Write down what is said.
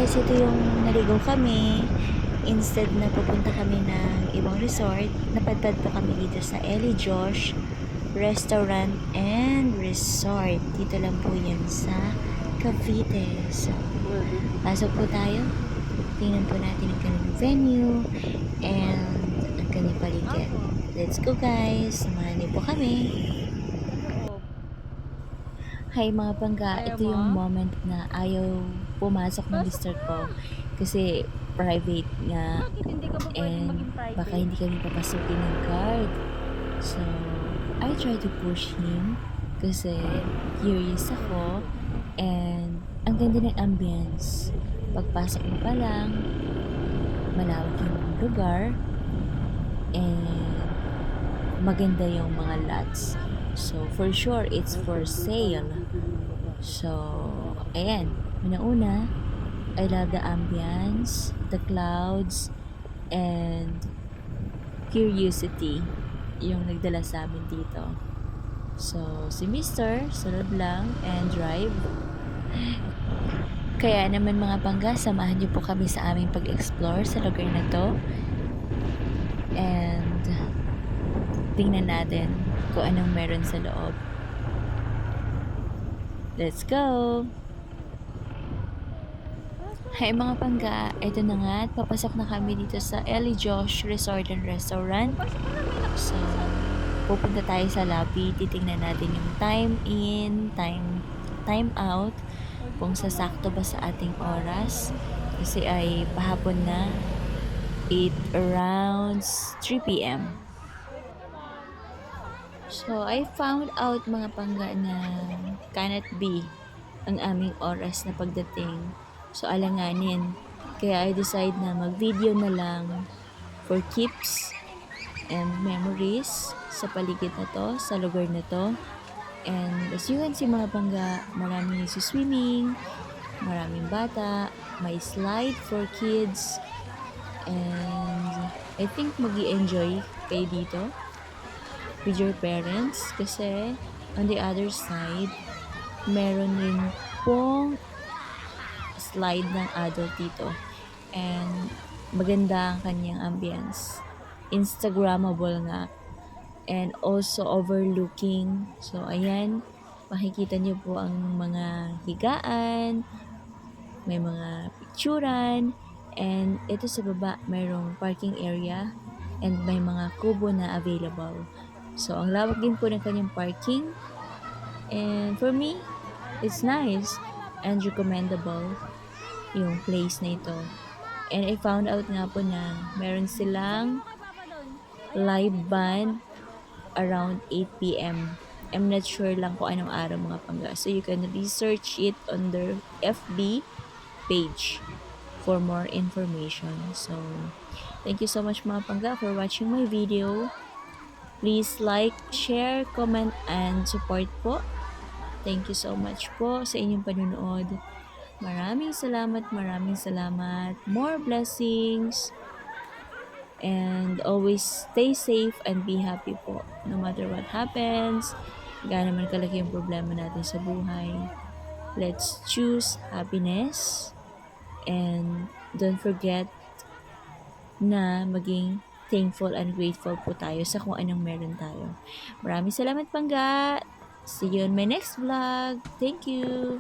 guys, ito yung naligaw kami. Instead na pupunta kami ng ibang resort, napadpad po kami dito sa Ellie Josh Restaurant and Resort. Dito lang po yan sa Cavite. So, pasok po tayo. Tingnan po natin ang kanilang venue and ang kanilang paligid. Let's go guys! Samahan niyo po kami. Hi mga pangga, ito yung moment na ayaw pumasok ng mister ko kasi private nga and baka hindi kami papasukin ng guard. So, I try to push him kasi curious ako and ang ganda ng ambience. Pagpasok mo pa lang, malawak yung lugar and maganda yung mga lots. So, for sure, it's for sale. So, ayan. Una-una, I love the ambience, the clouds, and curiosity yung nagdala sa amin dito. So, si Mr. sunod lang and drive. Kaya naman mga pangga, samahan niyo po kami sa aming pag-explore sa lugar na to. And tingnan natin kung anong meron sa loob. Let's go! Hi mga pangga, ito na nga at papasok na kami dito sa Ellie Josh Resort and Restaurant. So, pupunta tayo sa lobby, titingnan natin yung time in, time out, kung sasakto ba sa ating oras. Kasi ay pahapon na, 8 around 3 p.m. So, I found out mga pangga na cannot be ang aming oras na pagdating. So, alanganin. Kaya I decide na mag-video na lang for keeps and memories sa paligid na to, sa lugar na to. And as you can see mga pangga, maraming swimming, maraming bata, may slide for kids, and I think mag-i-enjoy kayo dito with your parents kasi on the other side meron rin pong slide ng adult dito and maganda ang kanyang ambience, instagrammable nga, and also overlooking. So ayan, makikita niyo po ang mga higaan, may mga picturan, and ito sa baba mayroong parking area and may mga kubo na available. So, ang lawak din po ng kanyang parking. And for me, it's nice and recommendable yung place na ito. And I found out nga po na meron silang live band around 8 p.m. I'm not sure lang kung anong araw mga pangga. So, you can research it on their FB page for more information. So, thank you so much mga pangga for watching my video. Please like, share, comment, and support po. Thank you so much po sa inyong panunood. Maraming salamat, maraming salamat. More blessings. And always stay safe and be happy po. No matter what happens, gaano man kalaki yung problema natin sa buhay. Let's choose happiness. And don't forget na maging thankful and grateful po tayo sa kung anong meron tayo. Maraming salamat pangga. See you in my next vlog. Thank you.